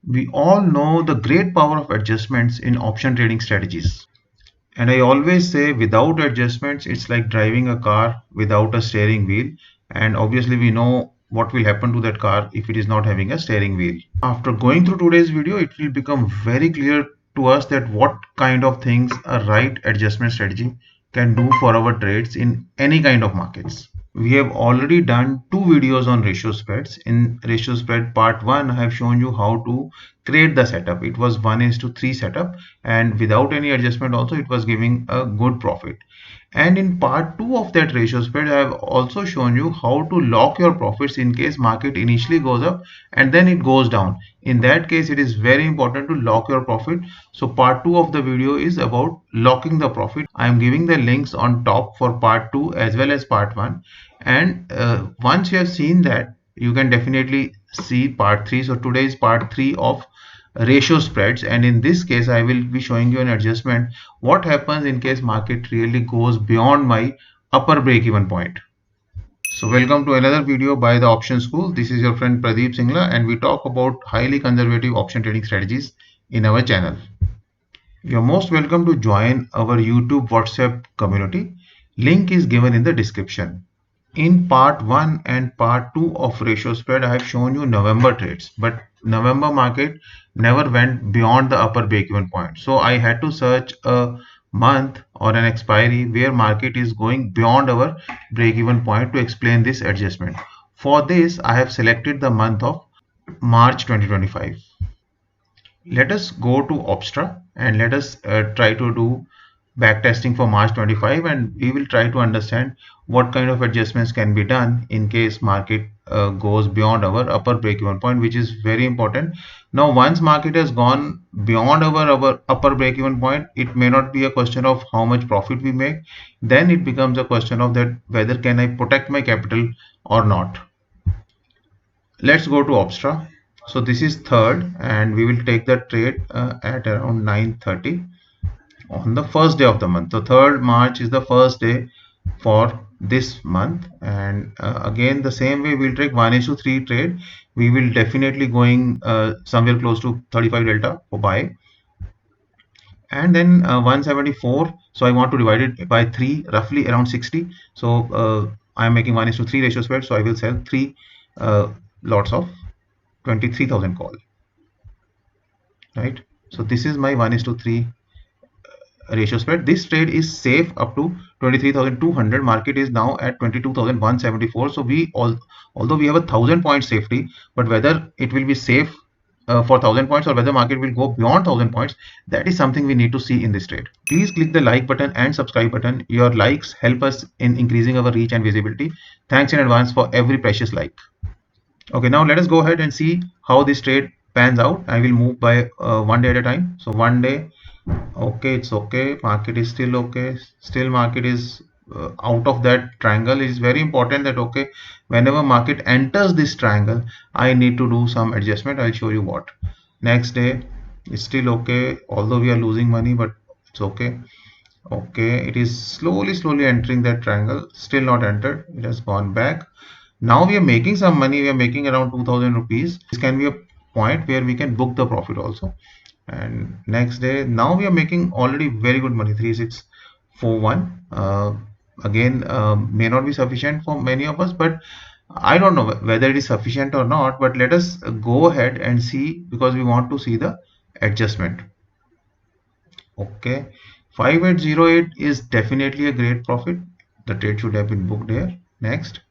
We all know the great power of adjustments in option trading strategies. And I always say without adjustments, it's like driving a car without a steering wheel. And obviously we know what will happen to that car if it is not having a steering wheel. After going through today's video, it will become very clear to us that what kind of things a right adjustment strategy can do for our trades in any kind of markets. We have already done two videos on ratio spreads. In ratio spread part 1, I have shown you how to create the setup. It was 1:3 setup, and without any adjustment also it was giving a good profit. And in part 2 of that ratio spread, I have also shown you how to lock your profits in case market initially goes up and then it goes down. In that case, it is very important to lock your profit. So part 2 of the video is about locking the profit. I am giving the links on top for part 2 as well as part 1. And once you have seen that, you can definitely see part 3. So today is part 3 of ratio spreads, and in this case I will be showing you an adjustment what happens in case market really goes beyond my upper break even point. So welcome to another video by the Option School. This is your friend Pradeep Singla, and we talk about highly conservative option trading strategies in our channel. You're most welcome to join our YouTube WhatsApp community. Link is given in the description. In part 1 and part 2 of ratio spread, I have shown you November trades, but November market never went beyond the upper break-even point. So I had to search a month or an expiry where market is going beyond our break-even point to explain this adjustment. For this, I have selected the month of March 2025. Let us go to Opstra and let us try to do backtesting for March 25, and we will try to understand what kind of adjustments can be done in case market goes beyond our upper break-even point, which is very important. Now once market has gone beyond our upper break-even point, it may not be a question of how much profit we make. Then it becomes a question of that whether can I protect my capital or not. Let's go to Opstra. So this is third, and we will take the trade at around 9:30 on the first day of the month. So 3rd March is the first day for this month, and again the same way we'll take 1:3 trade. We will definitely going somewhere close to 35 delta for buy, and then 174. So I want to divide it by 3, roughly around 60. So I am making 1:3 ratio spread, so I will sell 3 lots of 23,000 call, right? So this is my 1:3 ratio spread. This trade is safe up to 23,200. Market is now at 22,174. So although we have a 1,000 point safety, but whether it will be safe for 1,000 points or whether market will go beyond 1,000 points, that is something we need to see in this trade. Please click the like button and subscribe button. Your likes help us in increasing our reach and visibility. Thanks in advance for every precious like. Okay, now let us go ahead and see how this trade pans out. I will move by 1 day at a time. So 1 day, okay, it's okay, market is still okay, still market is out of that triangle. It is very important that okay, whenever market enters this triangle, I need to do some adjustment. I'll show you what. Next day is still okay, although we are losing money, but it's okay. Okay, it is slowly entering that triangle, still not entered, it has gone back. Now we are making some money, we are making around 2,000 rupees. This can be a point where we can book the profit also. And next day, now we are making already very good money, 3641. Again, may not be sufficient for many of us, but I don't know whether it is sufficient or not. But let us go ahead and see, because we want to see the adjustment. Okay, 5808 is definitely a great profit. The trade should have been booked here. Next.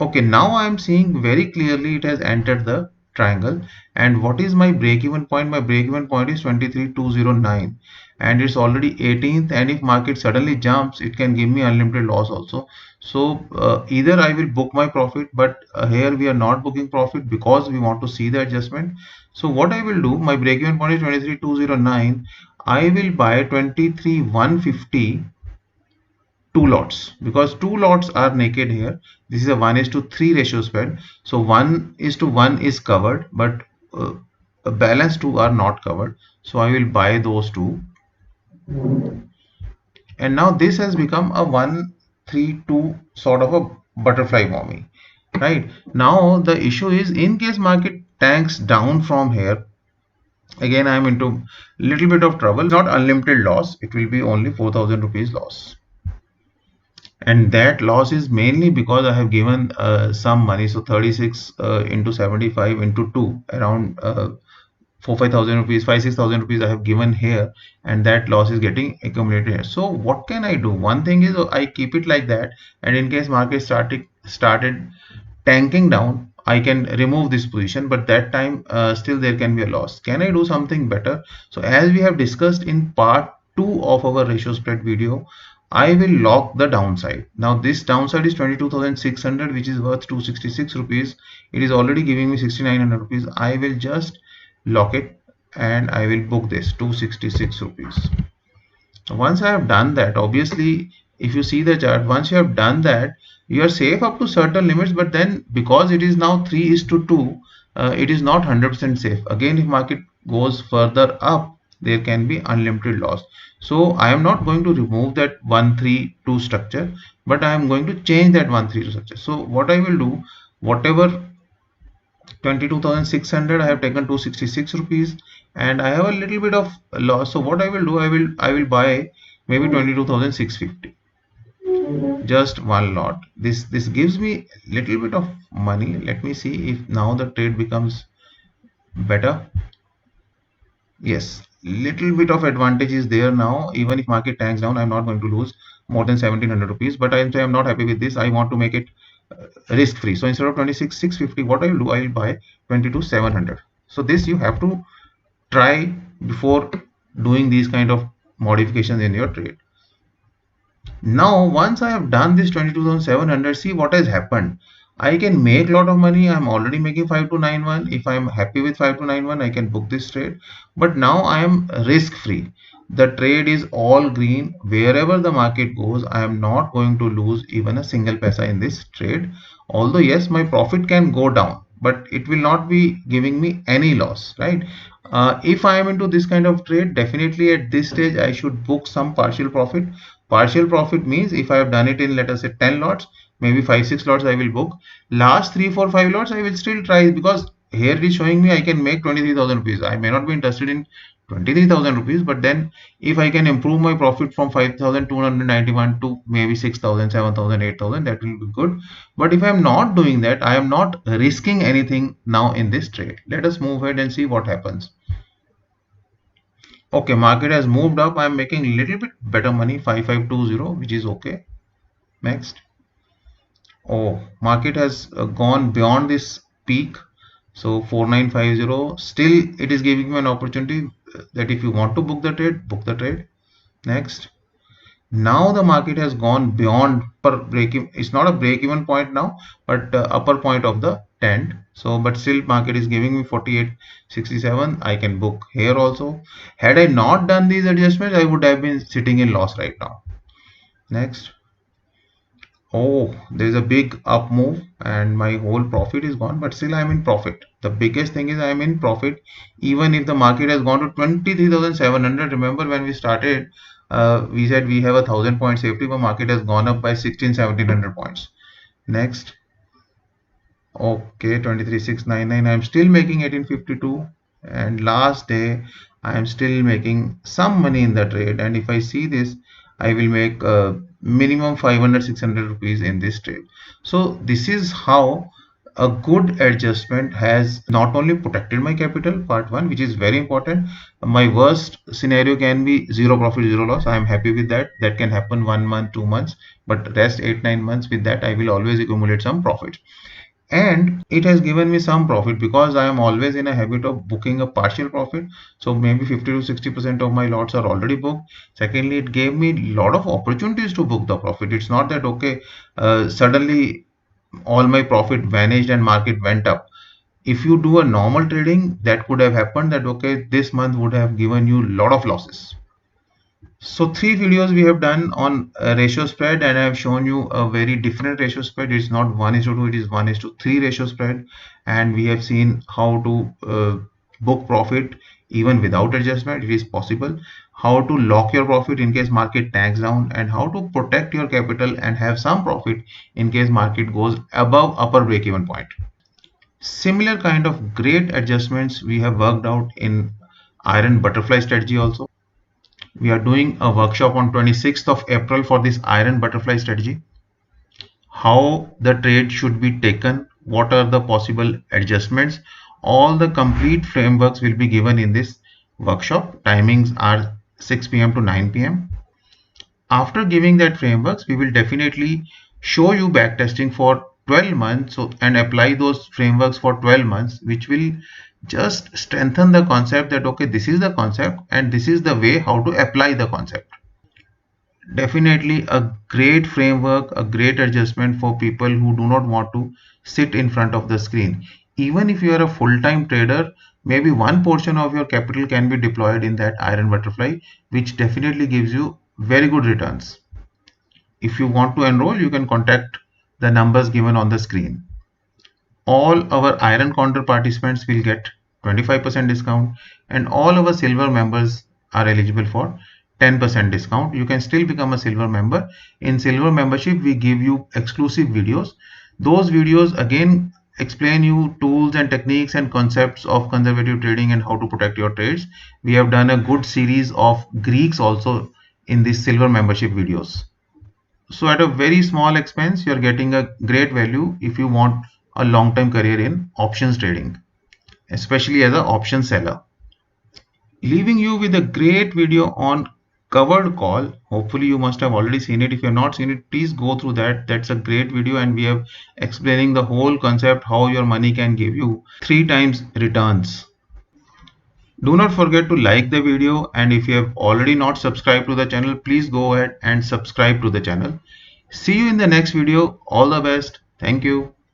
Okay, now I am seeing very clearly it has entered the triangle. And what is my break-even point? My break-even point is 23,209, and it's already 18th. And if market suddenly jumps, it can give me unlimited loss also. So either I will book my profit, but here we are not booking profit because we want to see the adjustment. So what I will do, my break-even point is 23,209. I will buy 23,150. 2 lots, because 2 lots are naked here. This is a 1:3 ratio spread, so 1:1 is covered, but the balance 2 are not covered, so I will buy those 2. And now this has become a 132 sort of a butterfly for me. Right now the issue is, in case market tanks down from here, again I am into little bit of trouble. Not unlimited loss, it will be only 4,000 rupees loss, and that loss is mainly because I have given some money. So 36 into 75 into 2, around 4-5,000 rupees, 5-6,000 rupees I have given here, and that loss is getting accumulated here. So what can I do? One thing is I keep it like that, and in case market started tanking down, I can remove this position, but that time still there can be a loss. Can I do something better? So as we have discussed in part 2 of our ratio spread video, I will lock the downside. Now this downside is 22,600, which is worth 266 rupees. It is already giving me 6,900 rupees. I will just lock it and I will book this 266 rupees. Once I have done that, obviously if you see the chart, once you have done that, you are safe up to certain limits, but then because it is now 3:2, it is not 100% safe. Again, if market goes further up, there can be unlimited loss. So I am not going to remove that 132 structure, but I am going to change that 132 structure. So what I will do, whatever 22,600, I have taken 266 rupees, and I have a little bit of loss. So what I will do, I will buy maybe 22,650, just one lot. This gives me little bit of money. Let me see if now the trade becomes better. Yes, little bit of advantage is there now. Even if market tanks down, I'm not going to lose more than 1,700 rupees, but I'm not happy with this. I want to make it risk free. So instead of 26,650, what I will do, I will buy 22,700. So this you have to try before doing these kind of modifications in your trade. Now once I have done this 22,700, see what has happened. I can make a lot of money. I'm already making 5291. If I'm happy with 5291, I can book this trade. But now I am risk free. The trade is all green. Wherever the market goes, I am not going to lose even a single paisa in this trade. Although yes, my profit can go down, but it will not be giving me any loss, right? If I am into this kind of trade, definitely at this stage I should book some partial profit. Partial profit means if I have done it in, let us say, 10 lots, maybe 5-6 lots I will book. Last 3-4-5 lots I will still try, because here it is showing me I can make 23,000 rupees. I may not be interested in 23,000 rupees, but then if I can improve my profit from 5,291 to maybe 6,000, 7,000, 8,000, that will be good. But if I am not doing that, I am not risking anything now in this trade. Let us move ahead and see what happens. Okay, market has moved up. I am making a little bit better money, 5520, which is okay. Next. Oh, market has gone beyond this peak. So 4950. Still, it is giving you an opportunity that if you want to book the trade, book the trade. Next. Now the market has gone beyond per break even. It's not a break even point now, but upper point of the tent. So but still market is giving me 4867. I can book here also. Had I not done these adjustments, I would have been sitting in loss right now. Next. Oh, there's a big up move and my whole profit is gone, but still I'm in profit. The biggest thing is I'm in profit even if the market has gone to 23,700. Remember when we started, we said we have a 1,000 point safety, but market has gone up by 1,700 points. Next. Okay, 23,699. I'm still making 1852, and last day I am still making some money in the trade. And if I see this, I will make minimum 500-600 rupees in this trade. So this is how a good adjustment has not only protected my capital, part one, which is very important. My worst scenario can be zero profit, zero loss. I am happy with that. That can happen 1 month, 2 months, but rest 8-9 months, with that I will always accumulate some profit. And it has given me some profit because I am always in a habit of booking a partial profit. So maybe 50 to 60% of my lots are already booked. Secondly, it gave me a lot of opportunities to book the profit. It's not that okay, suddenly all my profit vanished and market went up. If you do a normal trading, that could have happened that okay, this month would have given you a lot of losses. So 3 videos we have done on ratio spread, and I have shown you a very different ratio spread. It's not 1:2, it is 1:3 ratio spread, and we have seen how to book profit even without adjustment. It is possible. How to lock your profit in case market tanks down, and how to protect your capital and have some profit in case market goes above upper break even point. Similar kind of great adjustments we have worked out in iron butterfly strategy also. We are doing a workshop on 26th of April for this iron butterfly strategy. How the trade should be taken, what are the possible adjustments, all the complete frameworks will be given in this workshop. Timings are 6 p.m. to 9 p.m. After giving that frameworks, we will definitely show you backtesting for 12 months and apply those frameworks for 12 months, which will just strengthen the concept that okay, this is the concept and this is the way how to apply the concept. Definitely a great framework, a great adjustment for people who do not want to sit in front of the screen. Even if you are a full-time trader, maybe one portion of your capital can be deployed in that iron butterfly, which definitely gives you very good returns. If you want to enroll, you can contact the numbers given on the screen. All our iron counter participants will get 25% discount, and all our silver members are eligible for 10% discount. You can still become a silver member. In silver membership, we give you exclusive videos. Those videos again explain you tools and techniques and concepts of conservative trading and how to protect your trades. We have done a good series of Greeks also in these silver membership videos. So at a very small expense, you're getting a great value if you want a long-term career in options trading, especially as an option seller. Leaving you with a great video on covered call. Hopefully you must have already seen it. If you have not seen it, please go through that. That's a great video and we have explaining the whole concept how your money can give you 3 times returns. Do not forget to like the video, and if you have already not subscribed to the channel, please go ahead and subscribe to the channel. See you in the next video. All the best. Thank you.